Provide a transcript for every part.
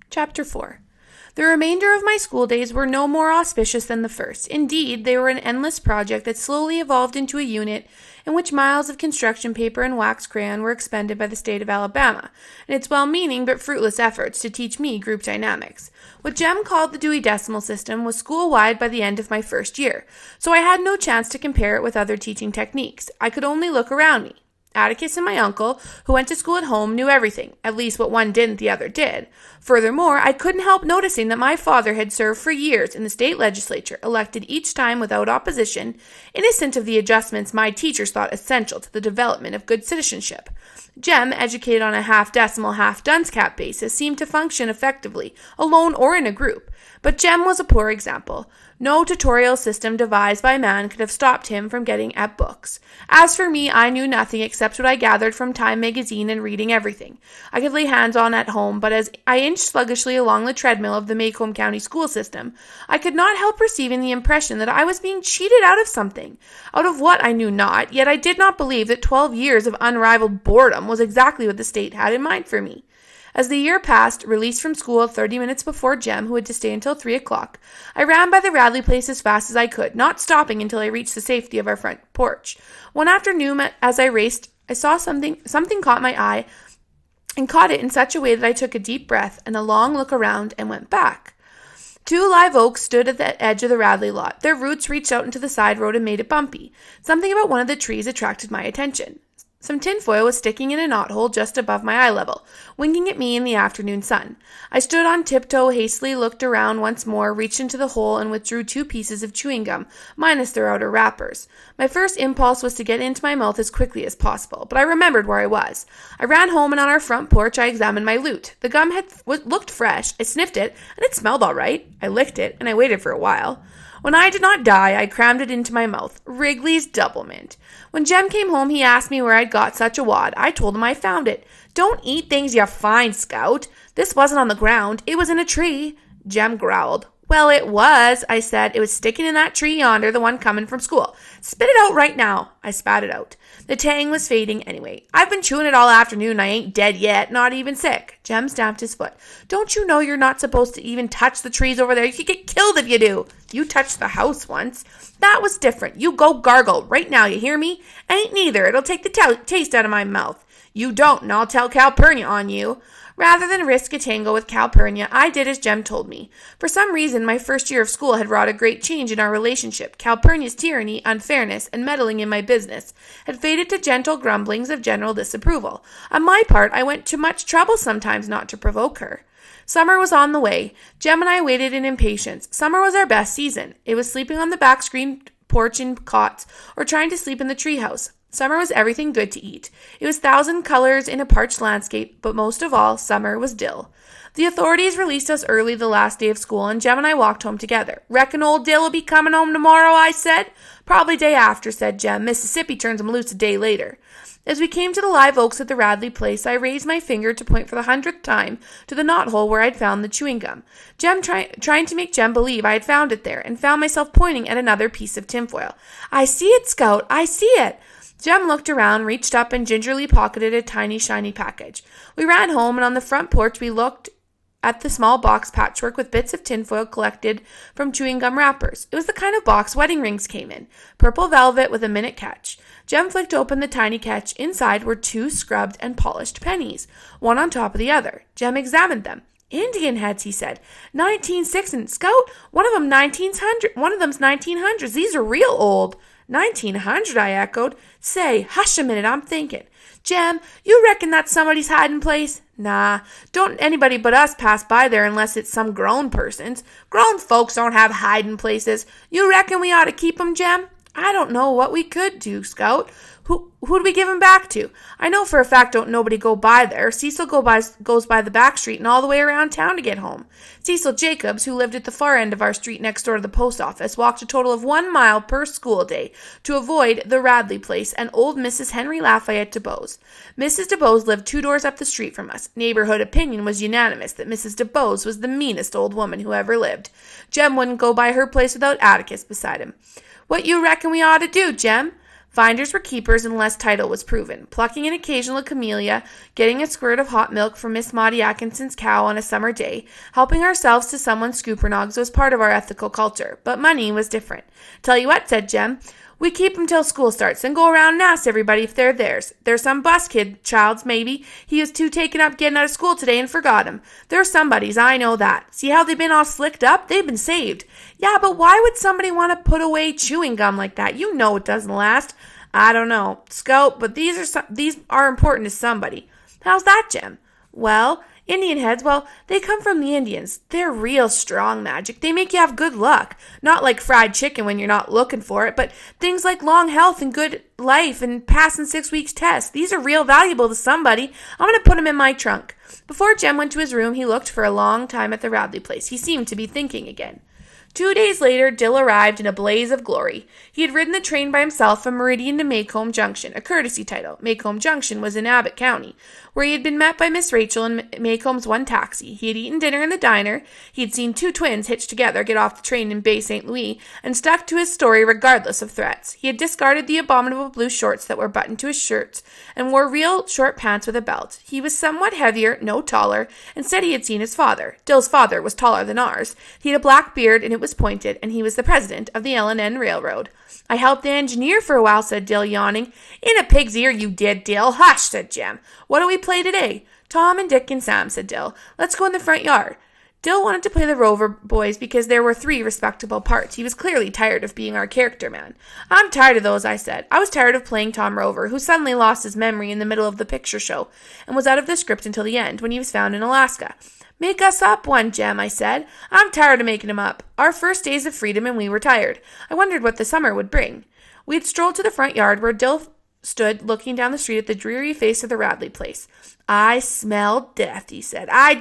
Chapter 4. The remainder of my school days were no more auspicious than the first. Indeed, they were an endless project that slowly evolved into a unit in which miles of construction paper and wax crayon were expended by the state of Alabama, in its well-meaning but fruitless efforts to teach me group dynamics. What Jem called the Dewey Decimal System was school-wide by the end of my first year, so I had no chance to compare it with other teaching techniques. I could only look around me. Atticus and my uncle, who went to school at home, knew everything. At least what one didn't, the other did. Furthermore, I couldn't help noticing that my father had served for years in the state legislature, elected each time without opposition, innocent of the adjustments my teachers thought essential to the development of good citizenship. Jem, educated on a half-decimal, half-dunce cap basis, seemed to function effectively, alone or in a group. But Jem was a poor example. No tutorial system devised by man could have stopped him from getting at books. As for me, I knew nothing except what I gathered from Time magazine and reading everything I could lay hands on at home, but as I inched sluggishly along the treadmill of the Macomb County school system, I could not help receiving the impression that I was being cheated out of something. Out of what I knew not, yet I did not believe that 12 years of unrivaled boredom was exactly what the state had in mind for me. As the year passed, released from school 30 minutes before Jem, who had to stay until 3 o'clock, I ran by the Radley place as fast as I could, not stopping until I reached the safety of our front porch. One afternoon, as I raced, I saw something caught my eye, and caught it in such a way that I took a deep breath and a long look around and went back. 2 live oaks stood at the edge of the Radley lot. Their roots reached out into the side road and made it bumpy. Something about one of the trees attracted my attention. Some tinfoil was sticking in a knothole just above my eye level, winking at me in the afternoon sun. I stood on tiptoe, hastily looked around once more, reached into the hole, and withdrew 2 pieces of chewing gum, minus their outer wrappers. My first impulse was to get into my mouth as quickly as possible, but I remembered where I was. I ran home, and on our front porch I examined my loot. The gum looked fresh. I sniffed it, and it smelled all right. I licked it, and I waited for a while. When I did not die, I crammed it into my mouth. Wrigley's Double Mint. When Jem came home, he asked me where I'd got such a wad. I told him I found it. Don't eat things you find, Scout. This wasn't on the ground. It was in a tree. Jem growled. Well, it was, I said. It was sticking in that tree yonder, the one coming from school. Spit it out right now. I spat it out. The tang was fading anyway. I've been chewing it all afternoon and I ain't dead yet, not even sick. Jem stamped his foot. Don't you know you're not supposed to even touch the trees over there? You could get killed if you do. You touched the house once. That was different. You go gargle right now, you hear me? Ain't neither. It'll take the taste out of my mouth. You don't, and I'll tell Calpurnia on you. Rather than risk a tango with Calpurnia, I did as Jem told me. For some reason, my first year of school had wrought a great change in our relationship. Calpurnia's tyranny, unfairness, and meddling in my business had faded to gentle grumblings of general disapproval. On my part, I went to much trouble sometimes not to provoke her. Summer was on the way. Jem and I waited in impatience. Summer was our best season. It was sleeping on the back screen porch in cots, or trying to sleep in the treehouse. Summer was everything good to eat. It was 1,000 colors in a parched landscape, but most of all, summer was dill. The authorities released us early the last day of school, and Jem and I walked home together. Reckon old Dill will be coming home tomorrow, I said. Probably day after, said Jem. Mississippi turns him loose a day later. As we came to the live oaks at the Radley place, I raised my finger to point for the 100th time to the knothole where I'd found the chewing gum. Jem trying to make Jem believe I had found it there, and found myself pointing at another piece of tinfoil. I see it, Scout. I see it. Jem looked around, reached up, and gingerly pocketed a tiny, shiny package. We ran home, and on the front porch we looked at the small box patchwork with bits of tinfoil collected from chewing gum wrappers. It was the kind of box wedding rings came in. Purple velvet with a minute catch. Jem flicked open the tiny catch. Inside were 2 scrubbed and polished pennies, one on top of the other. Jem examined them. Indian heads, he said. 1906 Scout. One of them's 1900s. These are real old. 1900, I echoed. Say, hush a minute, I'm thinking. Jem, you reckon that's somebody's hiding place? Nah, don't anybody but us pass by there unless it's some grown person's. Grown folks don't have hiding places. You reckon we ought to keep 'em, Jem? I don't know what we could do, Scout. Who do we give him back to? I know for a fact don't nobody go by there. Cecil goes by the back street and all the way around town to get home. Cecil Jacobs, who lived at the far end of our street next door to the post office, walked a total of 1 mile per school day to avoid the Radley place and old Mrs. Henry Lafayette DeBose. Mrs. DeBose lived 2 doors up the street from us. Neighborhood opinion was unanimous that Mrs. DeBose was the meanest old woman who ever lived. Jem wouldn't go by her place without Atticus beside him. What you reckon we ought to do, Jem? Finders were keepers unless title was proven. Plucking an occasional camellia, getting a squirt of hot milk from Miss Maudie Atkinson's cow on a summer day, helping ourselves to someone's scoopernogs was part of our ethical culture. But money was different. Tell you what, said Jem, we keep 'em till school starts, then go around and ask everybody if they're theirs. There's some bus kid, child's maybe. He was too taken up getting out of school today and forgot 'em. There's somebody's, I know that. See how they've been all slicked up? They've been saved. Yeah, but why would somebody want to put away chewing gum like that? You know it doesn't last. I don't know, Scout, but these are important to somebody. How's that, Jem? Well, Indian heads, they come from the Indians. They're real strong magic. They make you have good luck. Not like fried chicken when you're not looking for it, but things like long health and good life and passing 6 weeks test. These are real valuable to somebody. I'm going to put them in my trunk. Before Jem went to his room, he looked for a long time at the Radley place. He seemed to be thinking again. 2 days later, Dill arrived in a blaze of glory. He had ridden the train by himself from Meridian to Maycomb Junction, a courtesy title. Maycomb Junction was in Abbott County, where he had been met by Miss Rachel in Maycomb's one taxi. He had eaten dinner in the diner. He had seen 2 twins hitched together get off the train in Bay St. Louis and stuck to his story regardless of threats. He had discarded the abominable blue shorts that were buttoned to his shirts and wore real short pants with a belt. He was somewhat heavier, no taller, and said he had seen his father. Dill's father was taller than ours. He had a black beard and it was pointed, and he was the president of the L&N Railroad. I helped the engineer for a while, said Dill, yawning. In a pig's ear you did, Dill. Hush, said Jem. What do we play today? Tom and Dick and Sam, said Dill. Let's go in the front yard. Dill wanted to play the Rover boys because there were 3 respectable parts. He was clearly tired of being our character man. I'm tired of those, I said. I was tired of playing Tom Rover, who suddenly lost his memory in the middle of the picture show and was out of the script until the end, when he was found in Alaska. Make us up one, Jem, I said. I'm tired of making him up. Our first days of freedom and we were tired. I wondered what the summer would bring. We had strolled to the front yard where Dill stood looking down the street at the dreary face of the Radley place. I smell death, he said. I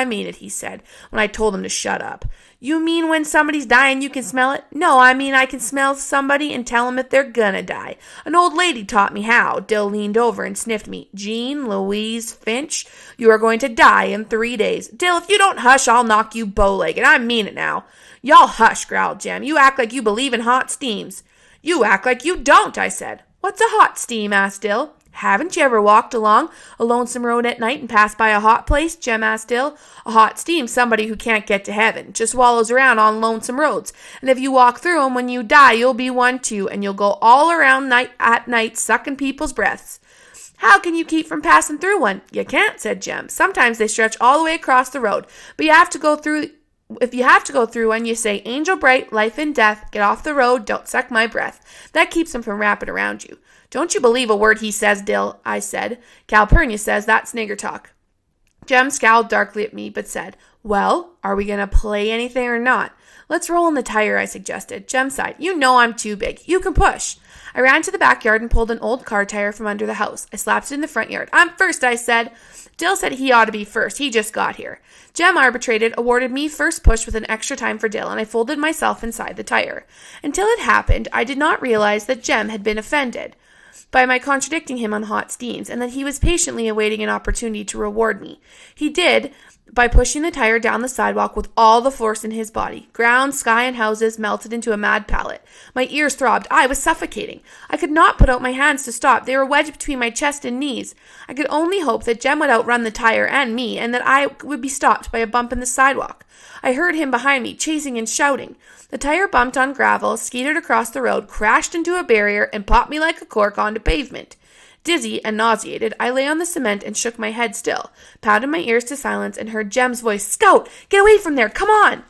mean it, he said, when I told him to shut up. You mean when somebody's dying you can smell it? No, I mean I can smell somebody and tell them if they're gonna die. An old lady taught me how. Dill leaned over and sniffed me. Jean Louise Finch, you are going to die in 3 days. Dill, if you don't hush, I'll knock you bow-legged. I mean it now. Y'all hush, growled Jem. You act like you believe in hot steams. You act like you don't, I said. What's a hot steam? Asked Dill. Haven't you ever walked along a lonesome road at night and passed by a hot place? Jem asked Dill. A hot steam's somebody who can't get to heaven, just wallows around on lonesome roads. And if you walk through 'em when you die, you'll be one too, and you'll go all around at night sucking people's breaths. How can you keep from passing through one? You can't, said Jem. Sometimes they stretch all the way across the road, but you have to go through. If you have to go through one, you say, Angel bright, life and death, get off the road, don't suck my breath. That keeps him from wrapping around you. Don't you believe a word he says, Dill, I said. Calpurnia says that's nigger talk. Jem scowled darkly at me, but said, well, are we going to play anything or not? Let's roll in the tire, I suggested. Jem sighed. You know I'm too big. You can push. I ran to the backyard and pulled an old car tire from under the house. I slapped it in the front yard. I'm first, I said. Dill said he ought to be first. He just got here. Jem arbitrated, awarded me first push with an extra time for Dill, and I folded myself inside the tire. Until it happened, I did not realize that Jem had been offended by my contradicting him on hot steams, and that he was patiently awaiting an opportunity to reward me. He did, by pushing the tire down the sidewalk with all the force in his body. Ground, sky, and houses melted into a mad pallet. My ears throbbed. I was suffocating. I could not put out my hands to stop. They were wedged between my chest and knees. I could only hope that Jem would outrun the tire and me, and that I would be stopped by a bump in the sidewalk. I heard him behind me, chasing and shouting. The tire bumped on gravel, skidded across the road, crashed into a barrier, and popped me like a cork onto pavement. Dizzy and nauseated, I lay on the cement and shook my head still, pounded my ears to silence, and heard Jem's voice, Scout, get away from there, come on!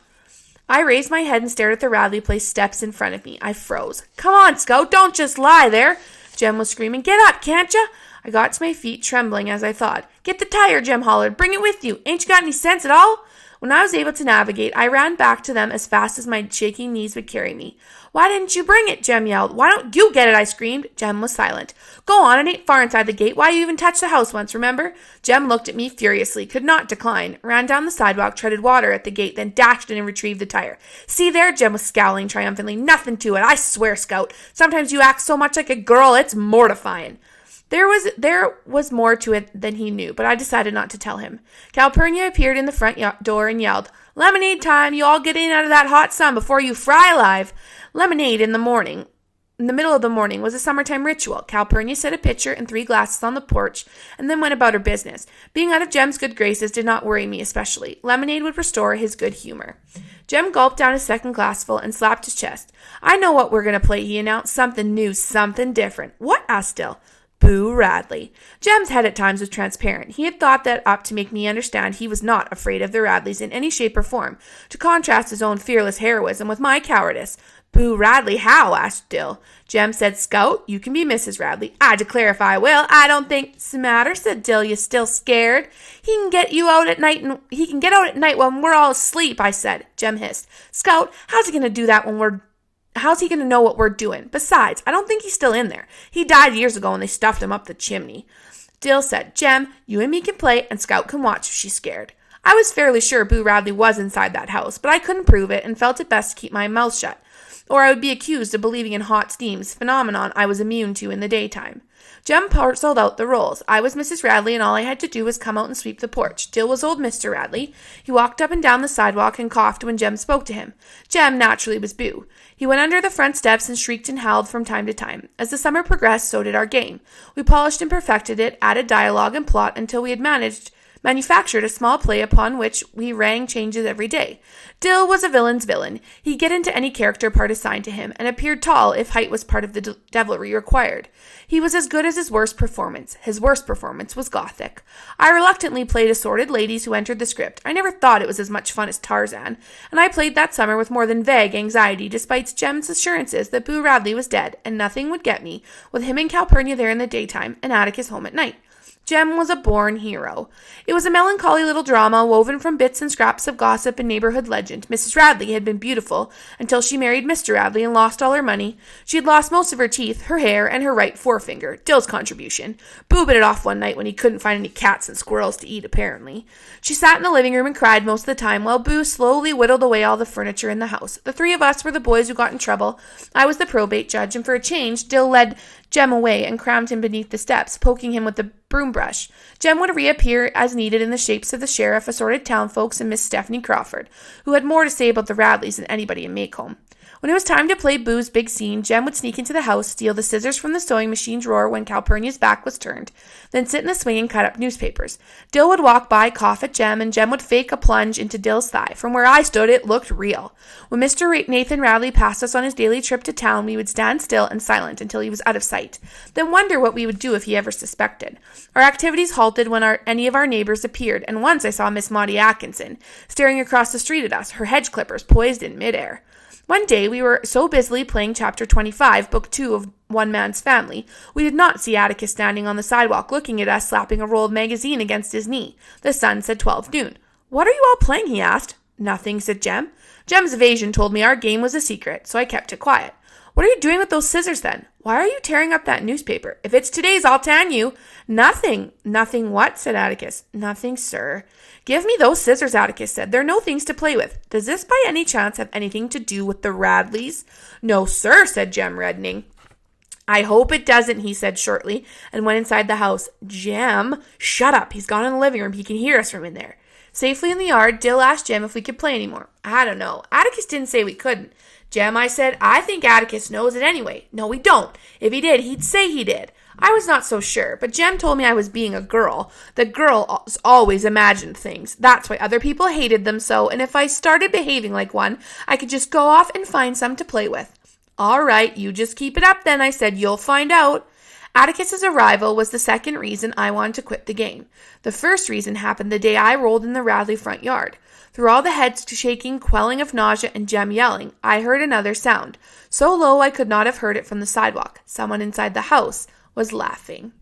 I raised my head and stared at the Radley Place steps in front of me. I froze. Come on, Scout, don't just lie there! Jem was screaming, get up, can't ya? I got to my feet, trembling as I thought. Get the tire, Jem hollered, bring it with you, ain't you got any sense at all? When I was able to navigate, I ran back to them as fast as my shaking knees would carry me. Why didn't you bring it? Jem yelled. Why don't you get it? I screamed. Jem was silent. Go on, it ain't far inside the gate. Why you even touched the house once, remember? Jem looked at me furiously, could not decline, ran down the sidewalk, treaded water at the gate, then dashed in and retrieved the tire. See there? Jem was scowling triumphantly. Nothing to it. I swear, Scout. Sometimes you act so much like a girl, it's mortifying. There was more to it than he knew, but I decided not to tell him. Calpurnia appeared in the front door and yelled, Lemonade time! You all get in out of that hot sun before you fry alive! Lemonade in the morning. In the middle of the morning was a summertime ritual. Calpurnia set a pitcher and 3 glasses on the porch and then went about her business. Being out of Jem's good graces did not worry me especially. Lemonade would restore his good humor. Jem gulped down his second glassful and slapped his chest. "I know what we're going to play," he announced. "Something new, something different." "What?" asked Dill. "Boo Radley." Jem's head at times was transparent. He had thought that up to make me understand he was not afraid of the Radleys in any shape or form, to contrast his own fearless heroism with my cowardice. "Boo Radley how?" asked Dill. Jem said, "Scout, you can be Mrs. Radley." "I declare if I will. I don't think it's the matter," said Dill. "You still scared?" He can get out at night when we're all asleep," I said. Jem hissed. "Scout, how's he going to do that how's he going to know what we're doing? Besides, I don't think he's still in there. He died years ago and they stuffed him up the chimney." Dill said, "Jem, you and me can play and Scout can watch if she's scared." I was fairly sure Boo Radley was inside that house, but I couldn't prove it and felt it best to keep my mouth shut, or I would be accused of believing in hot steams, phenomenon I was immune to in the daytime. Jem parceled out the roles. I was Mrs. Radley, and all I had to do was come out and sweep the porch. Dill was old Mr. Radley. He walked up and down the sidewalk and coughed when Jem spoke to him. Jem, naturally, was Boo. He went under the front steps and shrieked and howled from time to time. As the summer progressed, so did our game. We polished and perfected it, added dialogue and plot until we had manufactured a small play upon which we rang changes every day. Dill was a villain's villain. He'd get into any character part assigned to him, and appeared tall if height was part of the devilry required. He was as good as his worst performance. His worst performance was Gothic. I reluctantly played assorted ladies who entered the script. I never thought it was as much fun as Tarzan, and I played that summer with more than vague anxiety, despite Jem's assurances that Boo Radley was dead, and nothing would get me, with him and Calpurnia there in the daytime, and Atticus home at night. Jem was a born hero. It was a melancholy little drama woven from bits and scraps of gossip and neighborhood legend. Mrs. Radley had been beautiful until she married Mr. Radley and lost all her money. She had lost most of her teeth, her hair, and her right forefinger. Dill's contribution. Boo bit it off one night when he couldn't find any cats and squirrels to eat, apparently. She sat in the living room and cried most of the time while Boo slowly whittled away all the furniture in the house. The 3 of us were the boys who got in trouble. I was the probate judge, and for a change, Dill led Jem away and crammed him beneath the steps, poking him with the broom brush. Jem would reappear as needed in the shapes of the sheriff, assorted townfolks, and Miss Stephanie Crawford, who had more to say about the Radleys than anybody in Maycomb. When it was time to play Boo's big scene, Jem would sneak into the house, steal the scissors from the sewing machine drawer when Calpurnia's back was turned, then sit in the swing and cut up newspapers. Dill would walk by, cough at Jem, and Jem would fake a plunge into Dill's thigh. From where I stood, it looked real. When Mr. Nathan Radley passed us on his daily trip to town, we would stand still and silent until he was out of sight, then wonder what we would do if he ever suspected. Our activities halted when any of our neighbors appeared, and once I saw Miss Maudie Atkinson staring across the street at us, her hedge clippers poised in midair. One day, we were so busily playing Chapter 25, Book 2 of One Man's Family, we did not see Atticus standing on the sidewalk looking at us, slapping a rolled magazine against his knee. The sun said 12 noon. "What are you all playing?" he asked. "Nothing," said Jem. Jem's evasion told me our game was a secret, so I kept it quiet. "What are you doing with those scissors, then? Why are you tearing up that newspaper? If it's today's, I'll tan you." "Nothing." "Nothing what?" said Atticus. "Nothing, sir." "Give me those scissors," Atticus said. "They're no things to play with. Does this by any chance have anything to do with the Radleys?" "No, sir," said Jem, reddening. "I hope it doesn't," he said shortly, and went inside the house. "Jem, shut up. He's gone in the living room. He can hear us from in there." Safely in the yard, Dill asked Jem if we could play any more. "I don't know. Atticus didn't say we couldn't." "Jem," I said, "I think Atticus knows it anyway." "No, we don't. If he did, he'd say he did." I was not so sure, but Jem told me I was being a girl. The girls always imagined things. That's why other people hated them so, and if I started behaving like one, I could just go off and find some to play with. "All right, you just keep it up then," I said. "You'll find out." Atticus's arrival was the second reason I wanted to quit the game. The first reason happened the day I rolled in the Radley front yard. Through all the head shaking, quelling of nausea, and Jem yelling, I heard another sound. So low I could not have heard it from the sidewalk. Someone inside the house was laughing.